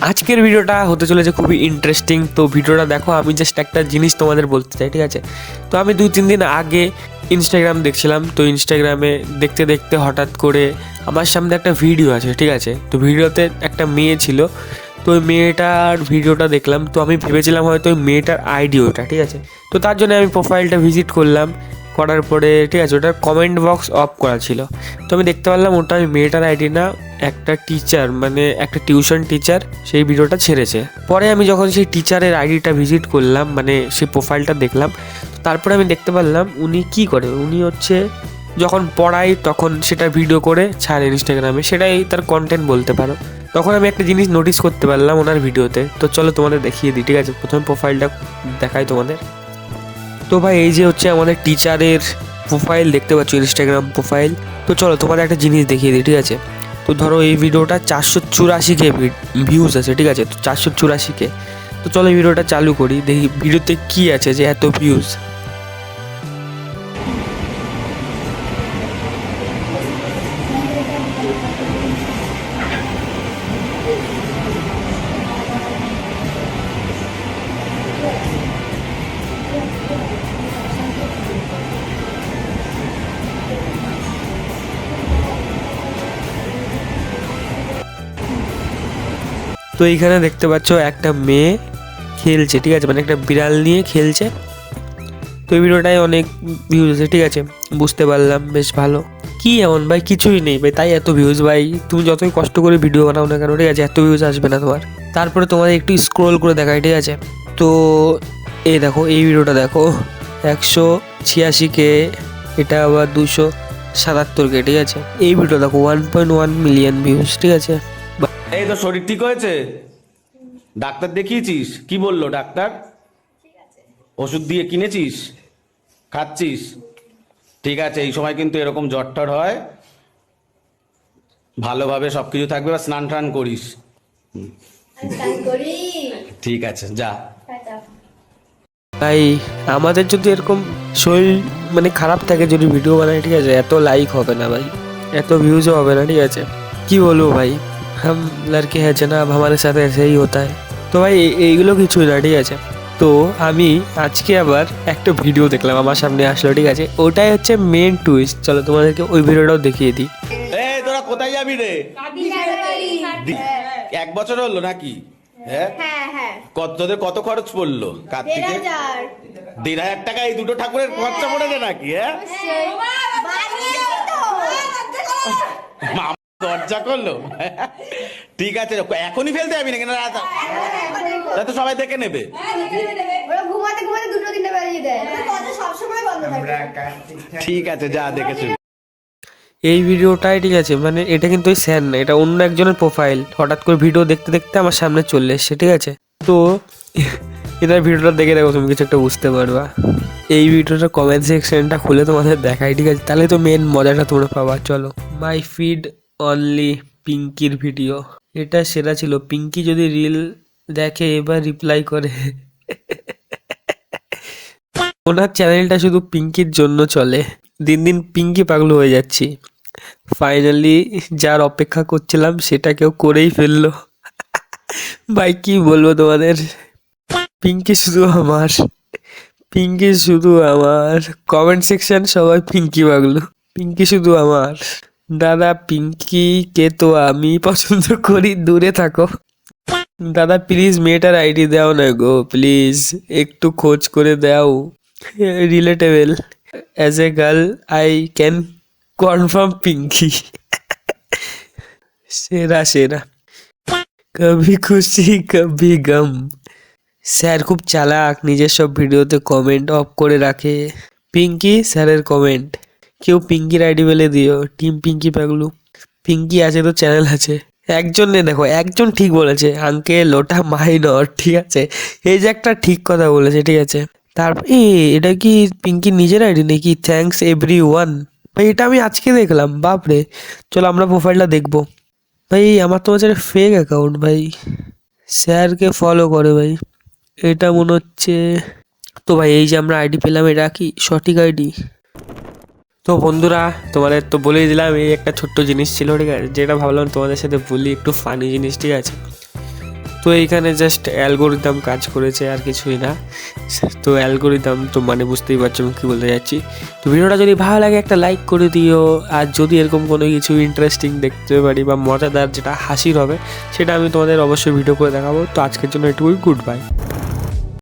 আজকের ভিডিওটা হতে চলেছে খুবই ইন্টারেস্টিং। তো ভিডিওটা দেখো, আমি জাস্ট একটা জিনিস তোমাদের বলতে চাই, ঠিক আছে? তো আমি 2-3 দিন আগে ইনস্টাগ্রাম দেখছিলাম। তো ইনস্টাগ্রামে দেখতে দেখতে হঠাৎ করে আমার সামনে একটা ভিডিও আছে, ঠিক আছে? তো ভিডিওতে একটা মেয়ে ছিল। তো ওই মেয়েটার ভিডিওটা দেখলাম। তো আমি ভেবেছিলাম হয়তো ওই মেয়েটার আইডি ওটা, ঠিক আছে? তো তার জন্য আমি প্রোফাইলটা ভিজিট করলাম। করার পরে ঠিক আছে, ওটার কমেন্ট বক্স অফ করা ছিল। তো আমি দেখতে পারলাম ওটা ওই মেয়েটার আইডি না, একটা টিচার, মানে একটা টিউশন টিচার সেই ভিডিওটা ছেড়েছে। পরে আমি যখন সেই টিচারের আইডিটা ভিজিট করলাম, মানে সেই প্রোফাইলটা দেখলাম, তারপরে আমি দেখতে পারলাম উনি কি করে। উনি হচ্ছে যখন পড়ায় তখন সেটা ভিডিও করে ছাড়ে ইনস্টাগ্রামে, সেটাই তার কন্টেন্ট বলতে পারো। তখন আমি একটা জিনিস নোটিস করতে পারলাম ওনার ভিডিওতে। তো চলো তোমাদের দেখিয়ে দিই, ঠিক আছে? প্রথমে প্রোফাইলটা দেখাই তোমাদের। তো ভাই এই যে হচ্ছে আমাদের টিচারের প্রোফাইল দেখতে পাচ্ছ, ইনস্টাগ্রাম প্রোফাইল। তো চলো তোমাদের একটা জিনিস দেখিয়ে দিই, ঠিক আছে? তো ধরো এই ভিডিওটা 484K ভিউজ আছে, ঠিক আছে? তো 484K। তো চলো এই ভিডিওটা চালু করি, দেখি ভিডিওতে কি আছে যে এত ভিউজ। তো এইখানে দেখতে পাচ্ছ একটা মেয়ে খেলছে, ঠিক আছে? মানে একটা বিড়াল নিয়ে খেলছে। তো এই ভিডিওটায় অনেক ভিউজ আছে, ঠিক আছে? বুঝতে পারলাম, বেশ ভালো। কি এমন ভাই? কিছুই নেই ভাই, তাই এত ভিউজ ভাই। তুমি যতই কষ্ট করে ভিডিও বানাও না কেন, ঠিক আছে, এত ভিউজ আসবে না তোমার। তারপরে তোমাদের একটু স্ক্রোল করে দেখাই, ঠিক আছে? তো এই দেখো, এই ভিডিওটা দেখো, 186K। এটা আবার 277K, ঠিক আছে? এই ভিডিও দেখো 1.1 মিলিয়ন ভিউজ, ঠিক আছে? এই তো শরীর ঠিক হয়েছে? ডাক্তার দেখিয়েছিস? কি বললো ডাক্তার? ওষুধ দিয়ে কিনেছিস? খাচ্ছিস? ঠিক আছে, এই সময় কিন্তু এরকম জ্বর টর হয়, ভালোভাবে সবকিছু থাকবে, বা স্নান টান করিস। ঠিক আছে, যা। ভাই আমাদের যদি এরকম শরীর মানে খারাপ থাকে, যদি ভিডিও বানাই, ঠিক আছে, এত লাইক হবে না ভাই, এত ভিউজও হবে না, ঠিক আছে? কি বলবো ভাই, হাম লড়কে হ্যাঁ জনাব, हमारे साथ ऐसे ही होता है। তো ভাই এইগুলো কিছুই না, ঠিক আছে? তো আমি আজকে আবার একটা ভিডিও দেখলাম, আমার সামনে আসলো, ঠিক আছে? ওটাই হচ্ছে মেন টুইস্ট। চলো তোমাদেরকে ওই ভিডিওটাও দেখিয়ে দিই। এই তোরা কোথায় যাবি রে? এক বছর হলো নাকি? হ্যাঁ, তোদের কত খরচ পড়লো কার্তিকে? 1,500 টাকা এই দুটো ঠাকুরের খরচা পড়েছে নাকি? হ্যাঁ, মামা দরজা করলো। ঠিক আছে, এখনই ফেলতে যাবি নাকি? না রাত তো সবাই দেখে নেবে। ঠিক আছে, যা দেখেছি। এই ভিডিওটাই, ঠিক আছে, মানে এটা কিন্তু ওই স্যার না, এটা অন্য একজনের প্রোফাইল। হঠাৎ করে ভিডিও দেখতে দেখতে আমার সামনে চলে এসছে, ঠিক আছে? তো এটার ভিডিওটা দেখে দেখো, তুমি কিছু একটা বুঝতে পারবা। এই ভিডিওটার কমেন্ট সেকশনটা খুলে তোমাদের দেখাই, ঠিক আছে? তাহলে তো মেন মজাটা তোমরা পাবা। চলো, মাই ফিড অনলি পিঙ্কির ভিডিও। এটা সেরা ছিল। পিঙ্কি যদি রিল দেখে এবার রিপ্লাই করে। ওনার চ্যানেলটা শুধু পিঙ্কির জন্য চলে। দিন দিন পিঙ্কি পাগল হয়ে যাচ্ছি। ফাইনালি যার অপেক্ষা করছিলাম সেটা কেউ করেই ফেললো। ভাই কি বলবো তোমাদের, পিঙ্কি শুধু আমার, পিঙ্কি শুধু আমার। কমেন্ট সেকশন সবাই পিঙ্কি পাগলু, পিঙ্কি শুধু আমার। দাদা পিঙ্কি কে তো আমি পছন্দ করি, দূরে থাকো। দাদা প্লিজ মেয়েটার আইডি দাও না গো, প্লিজ একটু খোঁজ করে দাও। Relatable as a girl I can confirm Pinky. সেরা সেরা। কভি খুশি কভি গম। স্যার খুব চালাক, নিজের সব ভিডিওতে কমেন্ট অফ করে রাখে। পিঙ্কি স্যারের কমেন্ট, কেউ পিঙ্কির আইডি বলে দিও, টিম পিঙ্কি পাগলু। পিঙ্কি আছে তো চ্যানেল আছে। একজন নেই, দেখো একজন ঠিক বলেছে, আঙ্কেল ওটা মাইনর, ঠিক আছে? এই যে একটা ঠিক কথা বলেছে, ঠিক আছে? তারপর এটা কি পিঙ্কির নিজের আইডি নাকি? Thanks every one. ভাই এটা আমি আজকে দেখলাম, বাপরে। চলো আমরা প্রোফাইলটা দেখবো। ভাই আমার তো হচ্ছে ফেক অ্যাকাউন্ট ভাই, স্যারকে ফলো করে ভাই, এটা মনে হচ্ছে। তো ভাই এই যে আমরা আইডি পেলাম, এটা কি সঠিক আইডি? তো বন্ধুরা তোমাদের তো বলেই দিলাম, এই একটা ছোট্ট জিনিস ছিল, ঠিক আছে, যেটা ভাবলাম তোমাদের সাথে বলি, একটু ফানি জিনিস, ঠিক আছে? তো এইখানে জাস্ট অ্যালগোরিদম কাজ করেছে, আর কিছুই না। তো অ্যালগোরিদম তো মানে বুঝতেই পারছো আমি কী বলতে যাচ্ছি। তো ভিডিওটা যদি ভালো লাগে একটা লাইক করে দিও, আর যদি এরকম কোনো কিছু ইন্টারেস্টিং দেখতে পারি বা মজাদার যেটা হাসির হবে সেটা আমি তোমাদের অবশ্যই ভিডিও করে দেখাবো। তো আজকের জন্য এটুকুই, গুড বাই।